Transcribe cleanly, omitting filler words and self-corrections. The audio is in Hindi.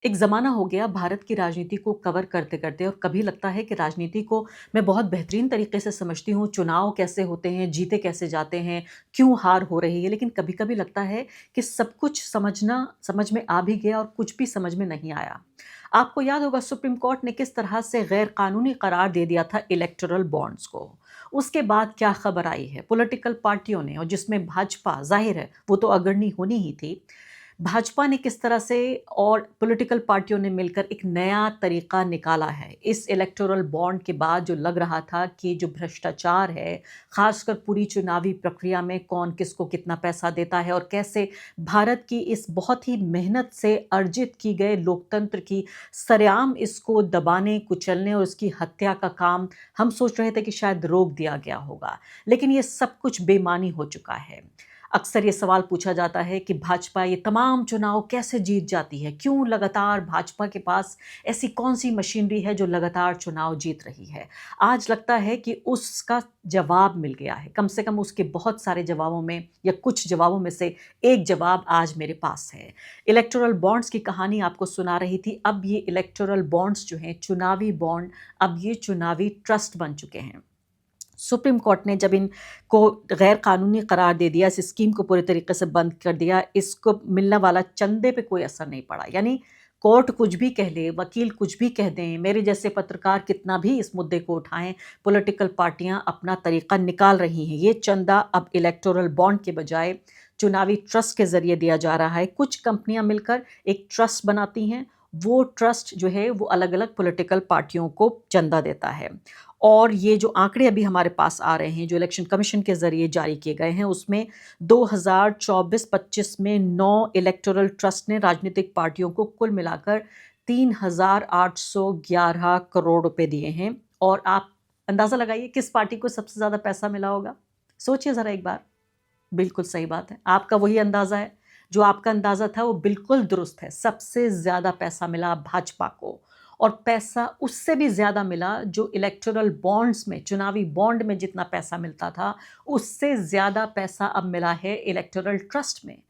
एक ज़माना हो गया भारत की राजनीति को कवर करते-करते और कभी लगता है कि राजनीति को मैं बहुत बेहतरीन तरीके से समझती हूँ, चुनाव कैसे होते हैं, जीते कैसे जाते हैं, क्यों हार हो रही है। लेकिन कभी-कभी लगता है कि सब कुछ समझ में आ भी गया और कुछ भी समझ में नहीं आया। आपको याद होगा सुप्रीम कोर्ट ने किस तरह से गैर कानूनी करार दे दिया था इलेक्टोरल बॉन्ड्स को। उसके बाद क्या खबर आई है, पॉलिटिकल पार्टियों ने और जिसमें भाजपा ज़ाहिर है वो तो अग्रणी होनी ही थी। भाजपा ने किस तरह से और पॉलिटिकल पार्टियों ने मिलकर एक नया तरीका निकाला है। इस इलेक्टोरल बॉन्ड के बाद जो लग रहा था कि जो भ्रष्टाचार है, ख़ासकर पूरी चुनावी प्रक्रिया में कौन किसको कितना पैसा देता है और कैसे भारत की इस बहुत ही मेहनत से अर्जित की गए लोकतंत्र की सरेआम इसको दबाने, कुचलने और उसकी हत्या का काम हम सोच रहे थे कि शायद रोक दिया गया होगा। लेकिन ये सब कुछ बेईमानी हो चुका है। अक्सर ये सवाल पूछा जाता है कि भाजपा ये तमाम चुनाव कैसे जीत जाती है? क्यों लगातार भाजपा के पास ऐसी कौन-सी मशीनरी है जो लगातार चुनाव जीत रही है? आज लगता है कि उसका जवाब मिल गया है। कम से कम उसके बहुत सारे जवाबों में या कुछ जवाबों में से एक जवाब आज मेरे पास है। इलेक्टोरल बॉन्ड्स की कहानी आपको सुना रही थी। अब ये इलेक्टोरल बॉन्ड्स जो हैं, चुनावी बॉन्ड, अब ये चुनावी ट्रस्ट बन चुके हैं। सुप्रीम कोर्ट ने जब इनको गैर कानूनी करार दे दिया, इस स्कीम को पूरे तरीके से बंद कर दिया, इसको मिलने वाला चंदे पे कोई असर नहीं पड़ा। यानी कोर्ट कुछ भी कह ले, वकील कुछ भी कह दें, मेरे जैसे पत्रकार कितना भी इस मुद्दे को उठाएं, पॉलिटिकल पार्टियां अपना तरीका निकाल रही हैं। ये चंदा अब इलेक्टोरल बॉन्ड के बजाय चुनावी ट्रस्ट के ज़रिए दिया जा रहा है। कुछ कंपनियां मिलकर एक ट्रस्ट बनाती हैं, वो ट्रस्ट जो है वो अलग-अलग पॉलिटिकल पार्टियों को चंदा देता है। और ये जो आंकड़े अभी हमारे पास आ रहे हैं, जो इलेक्शन कमीशन के ज़रिए जारी किए गए हैं, उसमें 2024-25 में 9 इलेक्टोरल ट्रस्ट ने राजनीतिक पार्टियों को कुल मिलाकर 3,811 करोड़ रुपए दिए हैं। और आप अंदाज़ा लगाइए किस पार्टी को सबसे ज़्यादा पैसा मिला होगा? सोचिए ज़रा एक बार। बिल्कुल सही बात है। आपका वही अंदाज़ा है, जो आपका अंदाज़ा था वो बिल्कुल दुरुस्त है। सबसे ज़्यादा पैसा मिला भाजपा को और पैसा उससे भी ज़्यादा मिला जो इलेक्टोरल बॉन्ड्स में, चुनावी बॉन्ड में जितना पैसा मिलता था, उससे ज़्यादा पैसा अब मिला है इलेक्टोरल ट्रस्ट में।